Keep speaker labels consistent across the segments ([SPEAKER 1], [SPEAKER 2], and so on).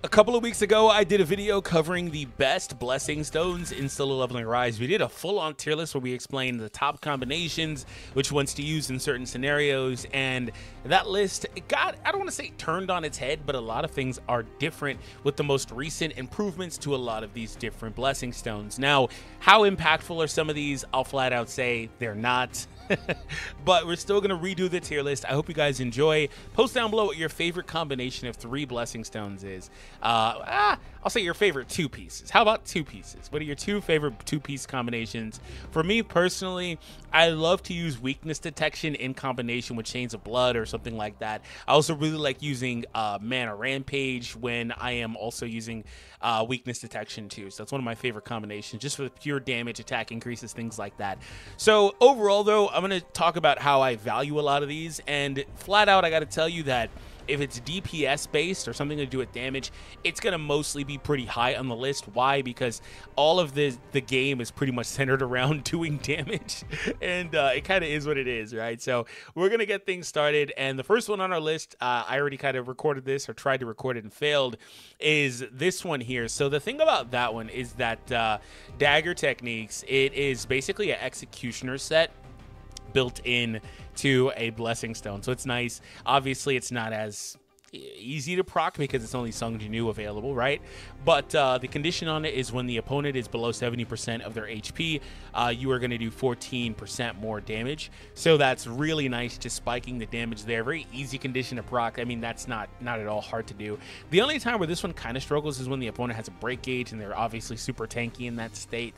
[SPEAKER 1] A couple of weeks ago, I did a video covering the best blessing stones in solo leveling Rise. We did a full-on tier list where we explained the top combinations, which ones to use in certain scenarios, and that list got, I don't want to say turned on its head, but a lot of things are different with the most recent improvements to a lot of these different blessing stones. Now, how impactful are some of these? I'll flat out say they're not. But we're still going to redo the tier list. I hope you guys enjoy. Post down below what your favorite combination of 3 blessing stones is. I'll say your favorite 2 pieces. How about 2 pieces? What are your 2 favorite 2-piece combinations? For me personally, I love to use weakness detection in combination with Chains of Blood or something like that. I also really like using Mana Rampage when I am also using weakness detection too. So that's one of my favorite combinations, just for the pure damage, attack increases, things like that. So overall though, I'm going to talk about how I value a lot of these, and flat out I got to tell you that if it's DPS based or something to do with damage, it's going to mostly be pretty high on the list. Why? Because all of the game is pretty much centered around doing damage, and it kind of is what it is, right? So we're going to get things started, and the first one on our list, I already kind of recorded this or tried to record it and failed, is this one here. So the thing about that one is that Dagger Techniques, it is basically an executioner set built in to a blessing stone, so it's nice. Obviously it's not as easy to proc because it's only Sung Jinu available, right? But the condition on it is when the opponent is below 70% of their HP, you are going to do 14% more damage. So that's really nice, just spiking the damage there. Very easy condition to proc. I mean, that's not at all hard to do. The only time where this one kind of struggles is when the opponent has a break gauge and they're obviously super tanky in that state.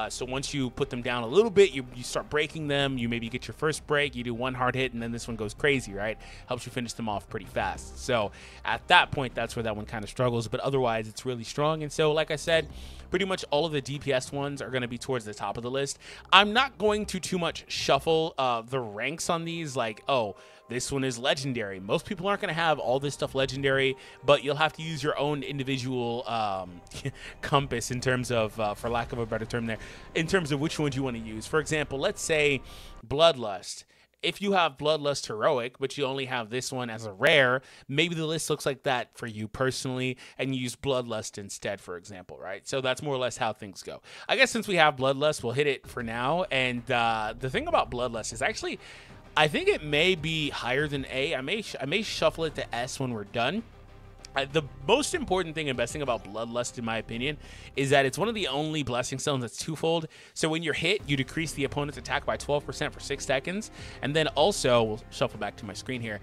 [SPEAKER 1] So once you put them down a little bit, you start breaking them. You maybe get your first break, you do 1 hard hit, and then this one goes crazy, right? Helps you finish them off pretty fast. So at that point, that's where that one kind of struggles, but otherwise it's really strong. And so, like I said, pretty much all of the DPS ones are going to be towards the top of the list. I'm not going to too much shuffle the ranks on these, like, oh, this one is legendary. Most people aren't going to have all this stuff legendary, but you'll have to use your own individual compass in terms of, for lack of a better term there, in terms of which ones you want to use. For example, let's say Bloodlust. If you have Bloodlust Heroic, but you only have this one as a rare, maybe the list looks like that for you personally, and you use Bloodlust instead, for example, right? So that's more or less how things go. I guess since we have Bloodlust, we'll hit it for now. And the thing about Bloodlust is actually, I think it may be higher than A. I may shuffle it to S when we're done. The most important thing and best thing about Bloodlust, in my opinion, is that it's one of the only blessing stones that's twofold. So when you're hit, you decrease the opponent's attack by 12% for 6 seconds. And then also, we'll shuffle back to my screen here,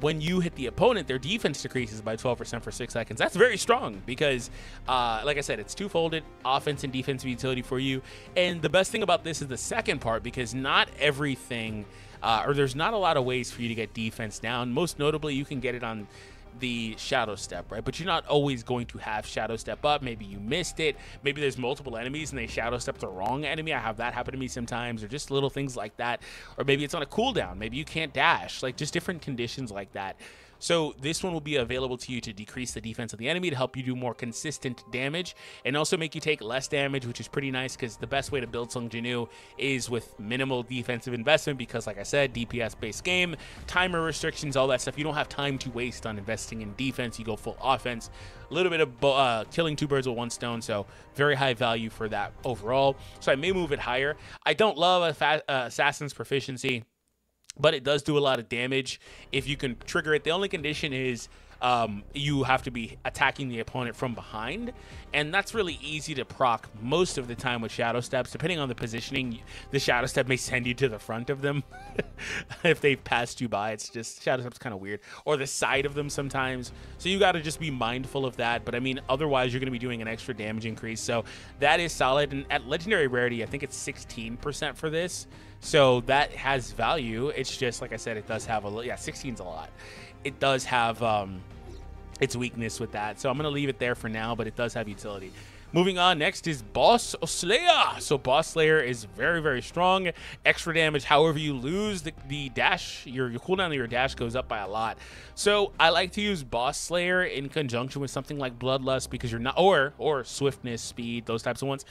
[SPEAKER 1] when you hit the opponent, their defense decreases by 12% for 6 seconds. That's very strong because, like I said, it's twofolded, offense and defensive utility for you. And the best thing about this is the second part, because not everything, or there's not a lot of ways for you to get defense down. Most notably, you can get it on the shadow step, right? But you're not always going to have shadow step up. Maybe you missed it. Maybe there's multiple enemies and they shadow step the wrong enemy. I have that happen to me sometimes, or just little things like that. Or maybe it's on a cooldown. Maybe you can't dash, like just different conditions like that. So this one will be available to you to decrease the defense of the enemy, to help you do more consistent damage, and also make you take less damage, which is pretty nice because the best way to build Sung Jinu is with minimal defensive investment because, like I said, DPS-based game, timer restrictions, all that stuff. You don't have time to waste on investing in defense. You go full offense. A little bit of killing 2 birds with 1 stone, so very high value for that overall. So I may move it higher. I don't love Assassin's Proficiency, but it does do a lot of damage if you can trigger it. The only condition is you have to be attacking the opponent from behind, and that's really easy to proc most of the time with shadow steps. Depending on the positioning, the shadow step may send you to the front of them if they've passed you by. It's just, shadow step's kind of weird, or the side of them sometimes, so you got to just be mindful of that. But I mean, otherwise you're going to be doing an extra damage increase, so that is solid. And at legendary rarity, I think it's 16% for this, so that has value. It's just, like I said, it does have a, yeah, 16's a lot. It does have its weakness with that, so I'm going to leave it there for now, but it does have utility. Moving on, next is Boss Slayer. So Boss Slayer is very, very strong. Extra damage. However, you lose the dash, your cooldown of your dash goes up by a lot. So I like to use Boss Slayer in conjunction with something like Bloodlust, because you're not, or Swiftness, Speed, those types of ones.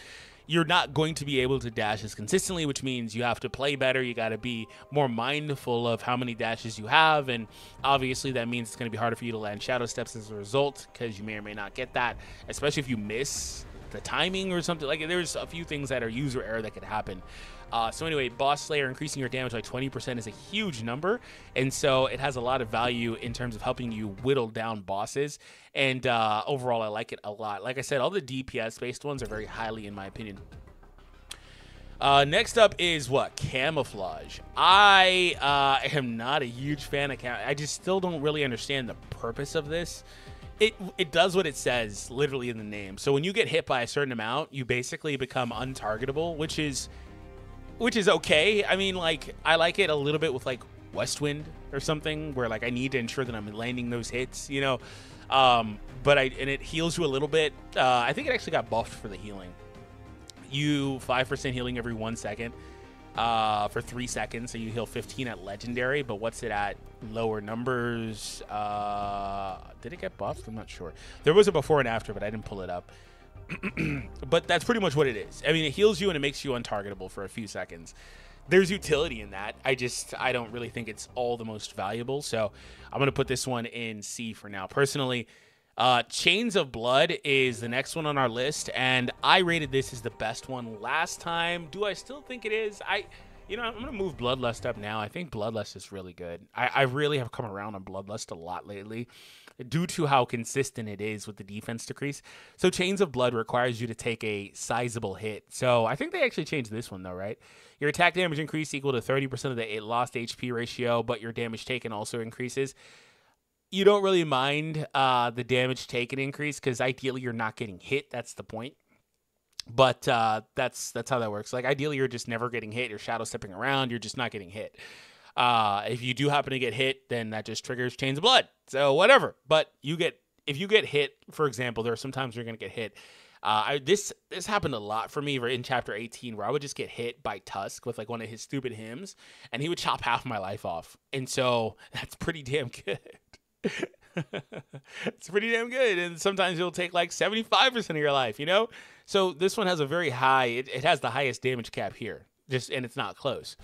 [SPEAKER 1] you're not going to be able to dash as consistently, which means you have to play better. You got to be more mindful of how many dashes you have, and obviously that means it's going to be harder for you to land shadow steps as a result, because you may or may not get that, especially if you miss the timing or something. Like, there's a few things that are user error that could happen. So anyway, Boss Slayer, increasing your damage by 20% is a huge number, and so it has a lot of value in terms of helping you whittle down bosses, and overall I like it a lot. Like I said, all the DPS based ones are very highly in my opinion. Next up is what? Camouflage. I am not a huge fan of I just still don't really understand the purpose of this. It does what it says literally in the name. So when you get hit by a certain amount, you basically become untargetable, which is okay. I mean, like, I like it a little bit with, like, Westwind or something, where, like, I need to ensure that I'm landing those hits, you know. But it heals you a little bit. I think it actually got buffed for the healing. You 5% healing every 1 second for 3 seconds, so you heal 15 at Legendary. But what's it at lower numbers? Did it get buffed? I'm not sure. There was a before and after, but I didn't pull it up. But that's pretty much what it is. I mean, it heals you and it makes you untargetable for a few seconds. There's utility in that. I don't really think it's all the most valuable. So I'm going to put this one in C for now. Personally, Chains of Blood is the next one on our list, and I rated this as the best one last time. Do I still think it is? I'm going to move Bloodlust up now. I think Bloodlust is really good. I really have come around on Bloodlust a lot lately, due to how consistent it is with the defense decrease. So Chains of Blood requires you to take a sizable hit. So I think they actually changed this one though, right? Your attack damage increase equal to 30% of the lost HP ratio, but your damage taken also increases. You don't really mind the damage taken increase, because ideally you're not getting hit. That's the point. But that's how that works. Like, ideally you're just never getting hit. You're shadow stepping around. You're just not getting hit. If you do happen to get hit, then that just triggers Chains of Blood. So whatever. But if you get hit, for example, there are some times you're going to get hit. This happened a lot for me in chapter 18, where I would just get hit by Tusk with, like, one of his stupid hymns, and he would chop half my life off. And so that's pretty damn good. It's pretty damn good. And sometimes it'll take like 75% of your life, you know? So this one has a very high, it has the highest damage cap here, and it's not close.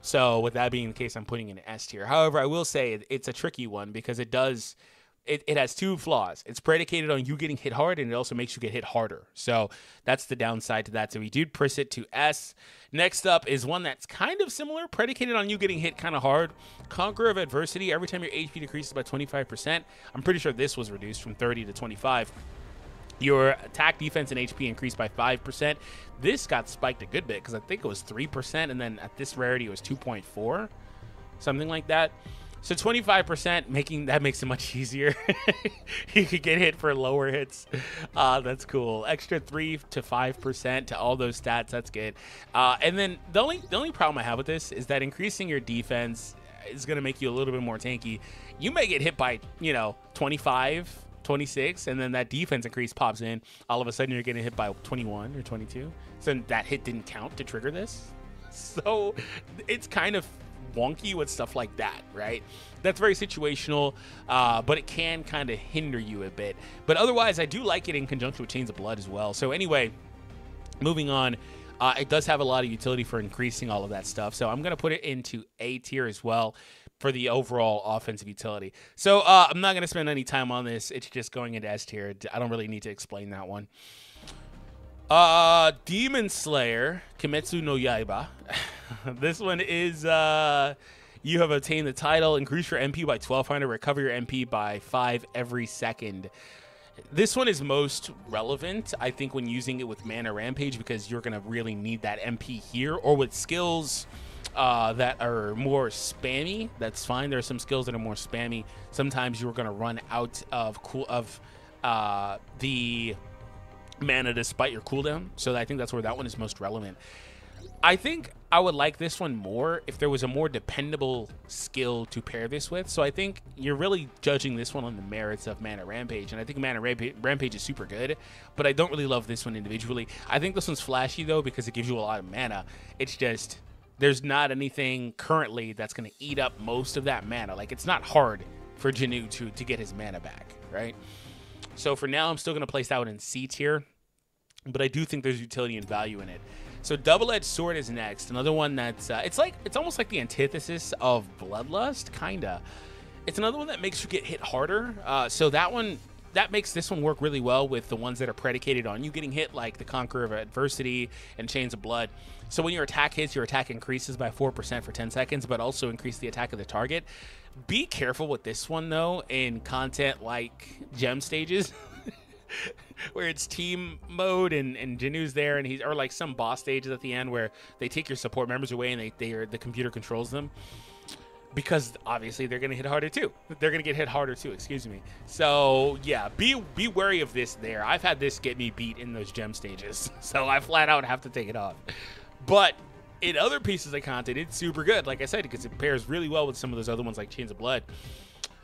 [SPEAKER 1] So with that being the case, I'm putting it in S tier. However, I will say it's a tricky one, because it has two flaws. It's predicated on you getting hit hard, and it also makes you get hit harder. So that's the downside to that. So we do press it to S. Next up is one that's kind of similar, predicated on you getting hit kind of hard. Conqueror of Adversity. Every time your HP decreases by 25%, I'm pretty sure this was reduced from 30 to 25. Your attack, defense, and HP increased by 5%. This got spiked a good bit, because I think it was 3%, and then at this rarity it was 2.4, something like that. So 25%, makes it much easier. You could get hit for lower hits. That's cool. Extra 3 to 5% to all those stats. That's good. And then the only problem I have with this is that increasing your defense is going to make you a little bit more tanky. You may get hit by, 25, 26, and then that defense increase pops in. All of a sudden, you're getting hit by 21 or 22. So that hit didn't count to trigger this. So it's kind of wonky with stuff like that, right? That's very situational, but it can kind of hinder you a bit. But otherwise, I do like it in conjunction with Chains of Blood as well. So anyway, moving on, it does have a lot of utility for increasing all of that stuff. So I'm going to put it into A tier as well for the overall offensive utility. So I'm not going to spend any time on this. It's just going into S tier. I don't really need to explain that one. Demon Slayer, Kimetsu no Yaiba. This one is, you have obtained the title, increase your MP by 1200, recover your MP by 5 every second. This one is most relevant, I think, when using it with Mana Rampage, because you're going to really need that MP here, or with skills that are more spammy. That's fine. There are some skills that are more spammy. Sometimes you're going to run out of the mana despite your cooldown, so I think that's where that one is most relevant. I think I would like this one more if there was a more dependable skill to pair this with. So I think you're really judging this one on the merits of Mana Rampage, and I think Mana Rampage is super good, but I don't really love this one individually. I think this one's flashy though, because it gives you a lot of mana. It's just there's not anything currently that's going to eat up most of that mana. Like, it's not hard for Janu to get his mana back, right? So for now, I'm still going to place that one in C tier. but I do think there's utility and value in it. So double-edged sword is next. Another one that's it's almost like the antithesis of bloodlust, kinda. It's another one that makes you get hit harder. So that makes this one work really well with the ones that are predicated on you getting hit, like the Conqueror of Adversity and Chains of Blood. So when your attack hits, your attack increases by 4% for 10 seconds, but also increase the attack of the target. Be careful with this one, though, in content like gem stages, where it's team mode and Jinu's there, and or like some boss stages at the end where they take your support members away and the computer controls them. Because obviously they're gonna hit harder too. They're gonna get hit harder too. Excuse me. So yeah, be wary of this. There, I've had this get me beat in those gem stages, so I flat out have to take it off. But in other pieces of content, it's super good. Like I said, because it pairs really well with some of those other ones like Chains of Blood.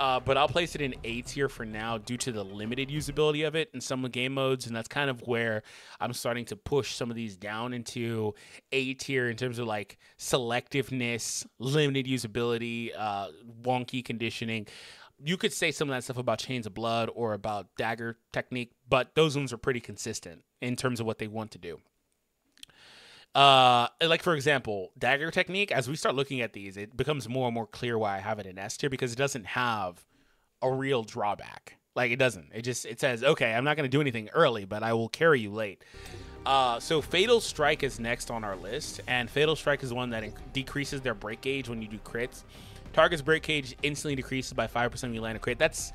[SPEAKER 1] But I'll place it in A tier for now due to the limited usability of it in some of the game modes, and that's kind of where I'm starting to push some of these down into A tier in terms of like selectiveness, limited usability, wonky conditioning. You could say some of that stuff about Chains of Blood or about Dagger Technique, but those ones are pretty consistent in terms of what they want to do. Like for example, Dagger Technique, as we start looking at these, it becomes more and more clear why I have it in S tier, because it doesn't have a real drawback. Like it doesn't. It says, okay, I'm not going to do anything early, but I will carry you late. So Fatal Strike is next on our list, and Fatal Strike is one that decreases their break gauge when you do crits. Target's break gauge instantly decreases by 5% when you land a crit. That's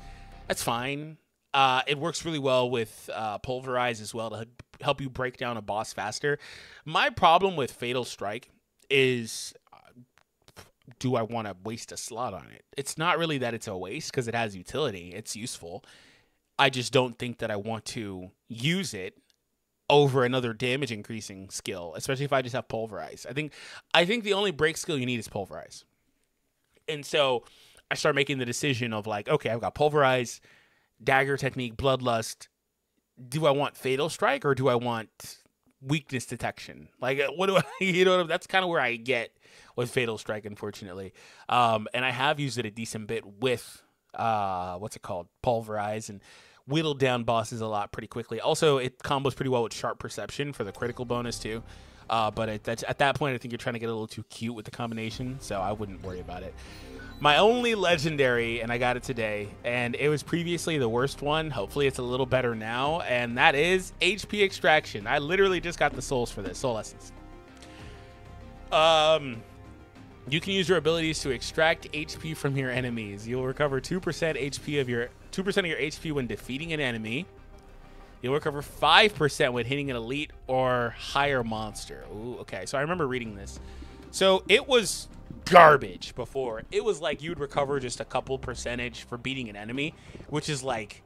[SPEAKER 1] fine. It works really well with Pulverize as well to help you break down a boss faster. My problem with Fatal Strike is, do I want to waste a slot on it? It's not really that it's a waste, because it has utility. It's useful. I just don't think that I want to use it over another damage increasing skill, especially if I just have Pulverize. I think the only break skill you need is Pulverize. And so I start making the decision of like, okay, I've got Pulverize, Dagger Technique, Bloodlust. Do I want Fatal Strike or do I want weakness detection? Like, what do I, that's kind of where I get with Fatal Strike, unfortunately. And I have used it a decent bit with, Pulverize, and whittled down bosses a lot pretty quickly. Also, it combos pretty well with Sharp Perception for the critical bonus too. But at that point, I think you're trying to get a little too cute with the combination, so I wouldn't worry about it. My only legendary, and I got it today, and it was previously the worst one. Hopefully it's a little better now, and that is HP Extraction. I literally just got the souls for this, Soul Essence. You can use your abilities to extract HP from your enemies. You'll recover 2% HP of your 2% of your HP when defeating an enemy. You'll recover 5% when hitting an elite or higher monster. Ooh, okay. So I remember reading this. So it was garbage before. It was like you'd recover just a couple percentage for beating an enemy, which is like,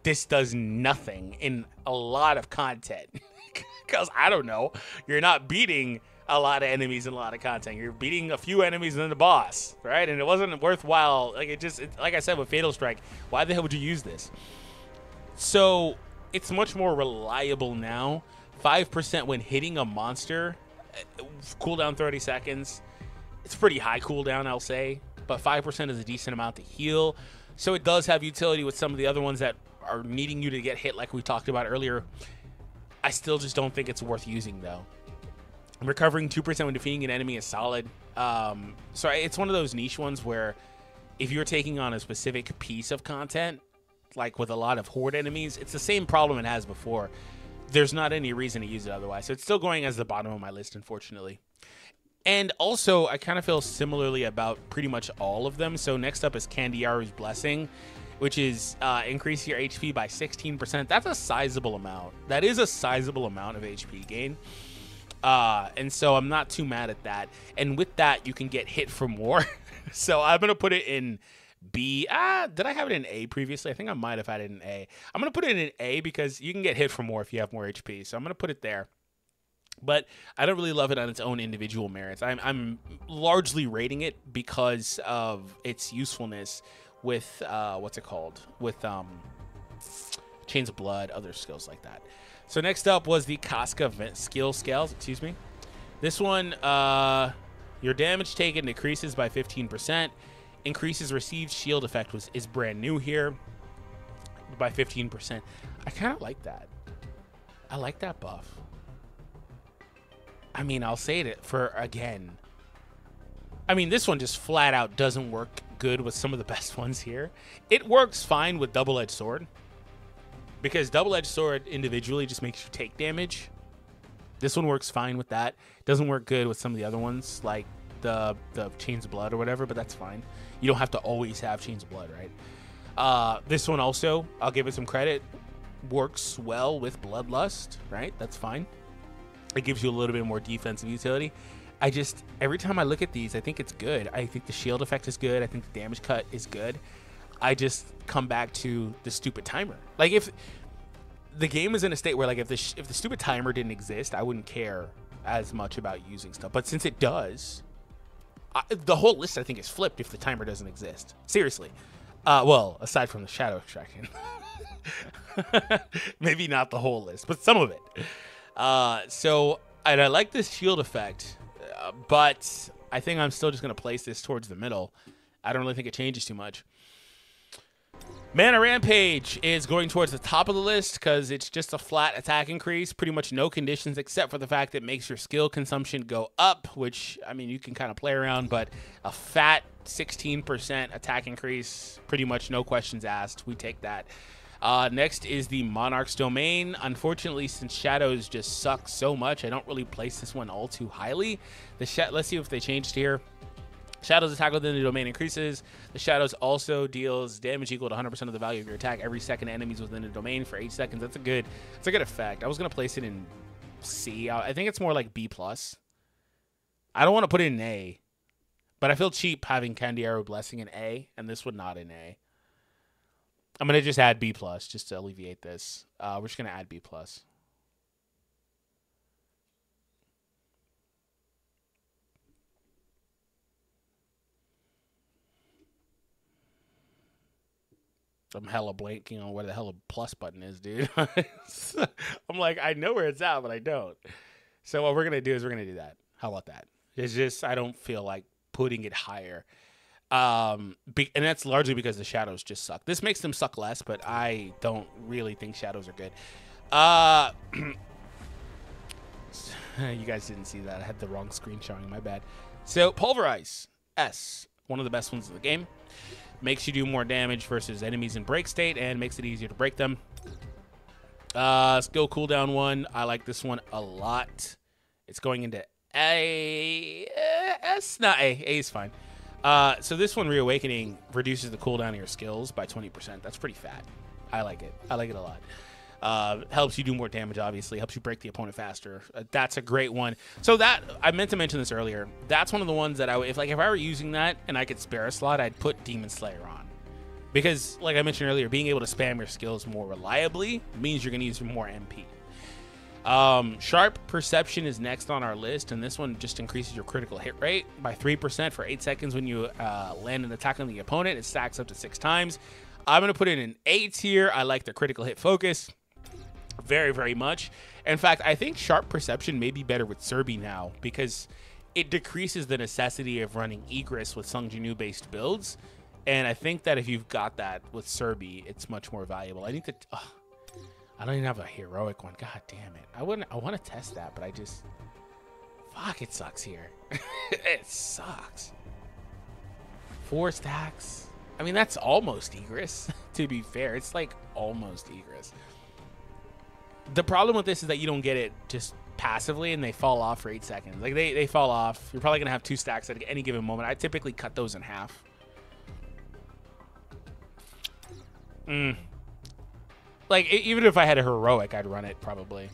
[SPEAKER 1] this does nothing in a lot of content. Because, I don't know, you're not beating a lot of enemies in a lot of content. You're beating a few enemies and then the boss, right? And it wasn't worthwhile. Like, like I said with Fatal Strike, why the hell would you use this? So it's much more reliable now. 5% when hitting a monster, cooldown 30 seconds. It's pretty high cooldown, I'll say, but 5% is a decent amount to heal. So it does have utility with some of the other ones that are needing you to get hit, like we talked about earlier. I still just don't think it's worth using, though. Recovering 2% when defeating an enemy is solid. So it's one of those niche ones where if you're taking on a specific piece of content, like with a lot of horde enemies, it's the same problem it has before. There's not any reason to use it otherwise. So it's still going as the bottom of my list, unfortunately. And also, I kind of feel similarly about pretty much all of them. So next up is Candiaru's Blessing, which is increase your HP by 16%. That's a sizable amount. That is a sizable amount of HP gain. And so I'm not too mad at that. And with that, you can get hit for more. So I'm going to put it in B. Did I have it in A previously? I think I might have had it in A. I'm going to put it in A because you can get hit for more if you have more HP. So I'm going to put it there. But I don't really love it on its own individual merits. I'm largely rating it because of its usefulness with, with Chains of Blood, other skills like that. So next up was the Casca skill scales, excuse me. This one, your damage taken decreases by 15%. Increases received shield effect is brand new here by 15%. I kind of like that. I like that buff. I mean, I'll say it for again. I mean, this one just flat out doesn't work good with some of the best ones here. It works fine with double-edged sword, because double-edged sword individually just makes you take damage. This one works fine with that. Doesn't work good with some of the other ones, like the Chains of Blood or whatever, but that's fine. You don't have to always have Chains of Blood, right? This one also, I'll give it some credit, works well with Bloodlust, right? That's fine. It gives you a little bit more defensive utility. Every time I look at these, I think it's good. I think the shield effect is good. I think the damage cut is good. I just come back to the stupid timer. Like, if the game is in a state where, like, if the stupid timer didn't exist, I wouldn't care as much about using stuff. But since it does, the whole list, I think, is flipped if the timer doesn't exist. Seriously. Well, aside from the shadow extraction. Maybe not the whole list, but some of it. And I like this shield effect, but I think I'm still just going to place this towards the middle. I don't really think it changes too much. Mana Rampage is going towards the top of the list because it's just a flat attack increase. Pretty much no conditions except for the fact that it makes your skill consumption go up, which, I mean, you can kind of play around, but a fat 16% attack increase, pretty much no questions asked. We take that. Next is the Monarch's Domain. Unfortunately, since Shadows just suck so much, I don't really place this one all too highly. Let's see if they changed here. Shadows attack within the domain increases. The Shadows also deals damage equal to 100% of the value of your attack every second enemies within the domain for 8 seconds. That's a good effect. I was going to place it in C. I think it's more like B+. I don't want to put it in A, but I feel cheap having Candiero Blessing in A, and this one not in A. I'm going to just add B+, just to alleviate this. We're just going to add B+. I'm hella blanking on where the hell a plus button is, dude. I'm like, I know where it's at, but I don't. So what we're going to do is we're going to do that. How about that? It's just, I don't feel like putting it higher. And that's largely because the Shadows just suck. This makes them suck less, but I don't really think Shadows are good. You guys didn't see that. I had the wrong screen showing. My bad. So Pulverize S, one of the best ones in the game. Makes you do more damage versus enemies in break state and makes it easier to break them. Skill cooldown 1. I like this one a lot. It's going into A. S? Not A. A is fine. So this one, Reawakening, reduces the cooldown of your skills by 20%. That's pretty fat. I like it. I like it a lot. Helps you do more damage, obviously. Helps you break the opponent faster. That's a great one. So that, I meant to mention this earlier. That's one of the ones that if I were using that and I could spare a slot, I'd put Demon Slayer on. Because, like I mentioned earlier, being able to spam your skills more reliably means you're going to use more MP. Sharp Perception is next on our list, and this one just increases your critical hit rate by 3% for 8 seconds when you land an attack on the opponent. It stacks up to 6 times. I'm going to put it in A tier. I like the critical hit focus very, very much. In fact, I think Sharp Perception may be better with Serbi now because it decreases the necessity of running Egress with Sung Jinwoo based builds. And I think that if you've got that with Serbi, it's much more valuable. I think that I don't even have a heroic one. God damn it. I want to test that, but fuck, it sucks here. It sucks. 4 stacks. I mean, that's almost Egress, to be fair. It's like almost Egress. The problem with this is that you don't get it just passively, and they fall off for 8 seconds. Like, they fall off. You're probably going to have 2 stacks at any given moment. I typically cut those in half. Like, even if I had a heroic, I'd run it probably.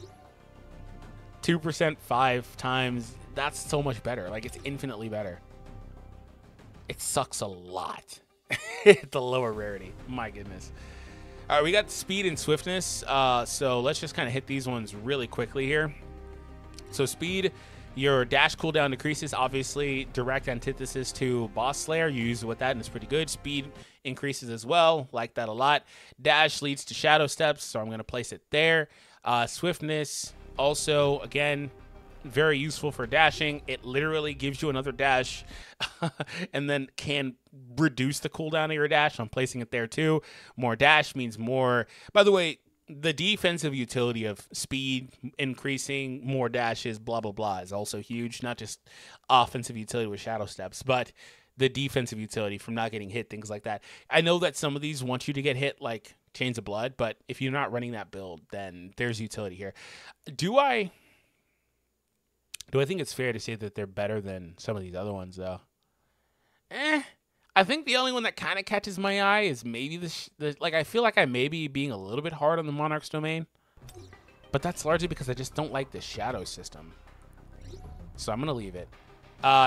[SPEAKER 1] 2% 5 times. That's so much better. Like, it's infinitely better. It sucks a lot. The lower rarity. My goodness. All right, we got speed and swiftness. So let's just kind of hit these ones really quickly here. So speed, your dash cooldown decreases. Obviously, direct antithesis to Boss Slayer. You use it with that, and it's pretty good. Speed increases as well. Like that a lot. Dash leads to Shadow Steps, so I'm going to place it there. Swiftness, also, again, very useful for dashing. It literally gives you another dash and then can reduce the cooldown of your dash. I'm placing it there too. More dash means more. By the way, the defensive utility of speed increasing, more dashes, blah, blah, blah is also huge. Not just offensive utility with shadow steps, but the defensive utility from not getting hit, things like that. I know that some of these want you to get hit, like Chains of Blood, but if you're not running that build, then there's utility here. Do I think it's fair to say that they're better than some of these other ones, though? I think the only one that kind of catches my eye is maybe like, I feel like I may be being a little bit hard on the Monarch's Domain, but that's largely because I just don't like the shadow system. So I'm going to leave it.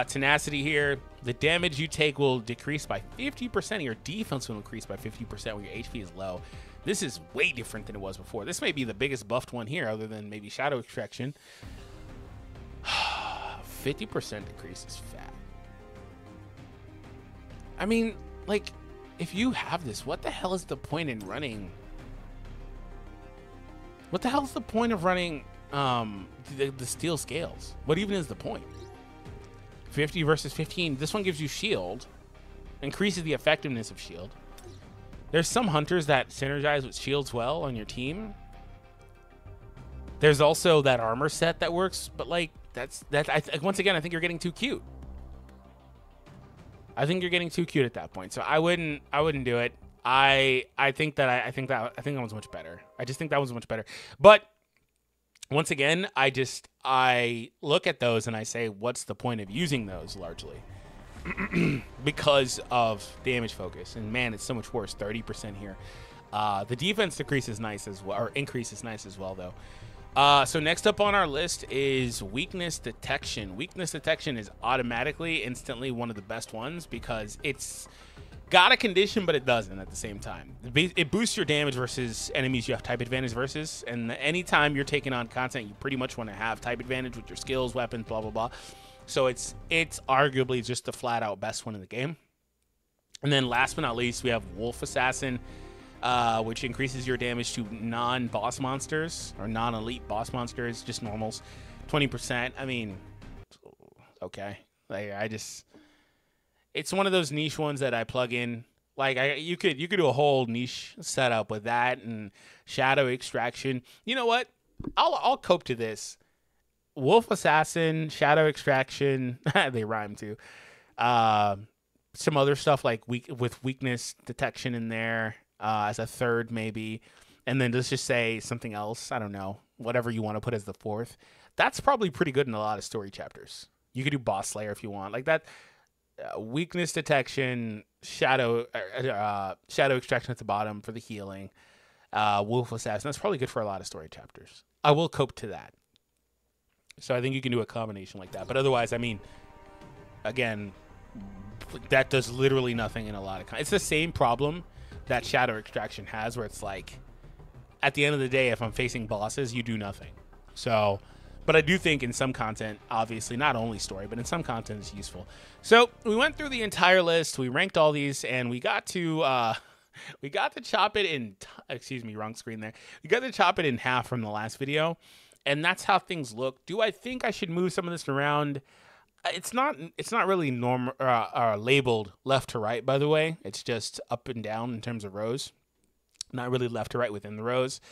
[SPEAKER 1] Tenacity here. The damage you take will decrease by 50%. Your defense will increase by 50% when your HP is low. This is way different than it was before. This may be the biggest buffed one here, other than maybe Shadow Extraction. 50% decrease is fat. I mean, like, if you have this, what the hell is the point in running? What the hell is the point of running the steel scales? What even is the point? 50 versus 15. This one gives you shield, increases the effectiveness of shield. There's some hunters that synergize with shields well on your team. There's also that armor set that works, but like once again, I think you're getting too cute. I think you're getting too cute at that point. So I wouldn't do it. I think that one's much better. I just think that one's much better. But once again, I look at those and I say, what's the point of using those largely? Because of damage focus. And man, it's so much worse. 30% here. The defense decrease is nice as well, or increase is nice as well, though. So next up on our list is weakness detection. Weakness detection is automatically, instantly one of the best ones because it's got a condition, but it doesn't at the same time. It boosts your damage versus enemies you have type advantage versus, and anytime you're taking on content, you pretty much want to have type advantage with your skills, weapons, blah, blah, blah. So it's arguably just the flat out best one in the game. And then last but not least, we have Wolf Assassin, which increases your damage to non-boss monsters or non-elite boss monsters, just normals, 20%. I mean, okay. Like, it's one of those niche ones that I plug in. Like, you could do a whole niche setup with that and Shadow Extraction. You know what? I'll cope to this. Wolf Assassin, Shadow Extraction, they rhyme too. Some other stuff like with weakness detection in there. As a third, maybe, and then let's just say something else. I don't know, whatever you want to put as the fourth. That's probably pretty good in a lot of story chapters. You could do Boss Slayer if you want, like that. Weakness detection, shadow extraction at the bottom for the healing. Wolf Assassin. That's probably good for a lot of story chapters. I will cope to that. So I think you can do a combination like that. But otherwise, I mean, again, that does literally nothing in a lot of. It's the same problem that Shadow Extraction has, where it's like, at the end of the day, if I'm facing bosses, you do nothing. So, but I do think in some content, obviously not only story, but in some content it's useful. So we went through the entire list, we ranked all these, and we got to chop it in. Excuse me, wrong screen there. We got to chop it in half from the last video, and that's how things look. Do I think I should move some of this around? It's not really labeled left to right, by the way. It's just up and down in terms of rows, not really left to right within the rows.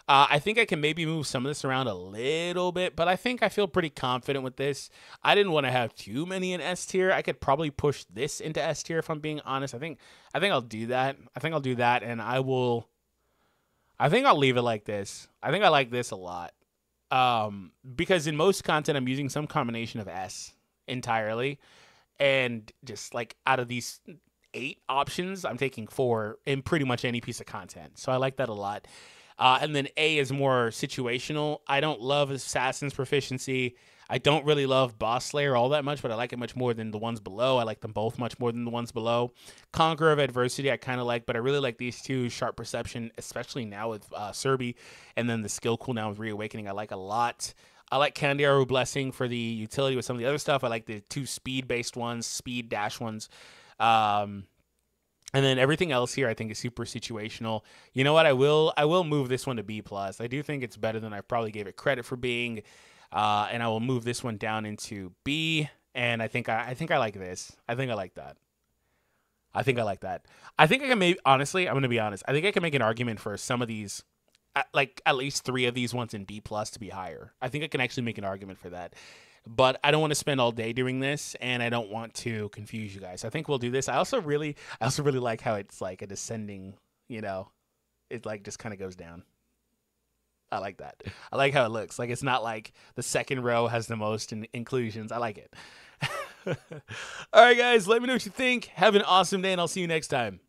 [SPEAKER 1] I think I can maybe move some of this around a little bit, but I think I feel pretty confident with this. I didn't want to have too many in S tier. I could probably push this into S tier if I'm being honest. I think I'll do that. I think I'll do that, and I think I'll leave it like this. I think I like this a lot, because in most content I'm using some combination of S entirely, and just like out of these 8 options, I'm taking 4 in pretty much any piece of content. So I like that a lot. And then A is more situational. I don't love Assassin's Proficiency. I don't really love Boss Slayer all that much, but I like it much more than the ones below. I like them both much more than the ones below. Conqueror of Adversity I kind of like, but I really like these two. Sharp Perception, especially now with Serbi, and then the skill cooldown with Reawakening I like a lot. I like Candiaru Blessing for the utility with some of the other stuff. I like the 2 speed-based ones, speed dash ones. And then everything else here I think is super situational. You know what? I will move this one to B+. I do think it's better than I probably gave it credit for being. And I will move this one down into B. And I think I like this. I think I like that. I think I can maybe, honestly, I'm going to be honest. I think I can make an argument for some of these at least 3 of these ones in B plus to be higher. I think I can actually make an argument for that. But I don't want to spend all day doing this, and I don't want to confuse you guys. I think we'll do this. I also really like how it's like a descending, you know, it like just kind of goes down. I like that. I like how it looks. Like it's not like the second row has the most inclusions. I like it. All right, guys, let me know what you think. Have an awesome day, and I'll see you next time.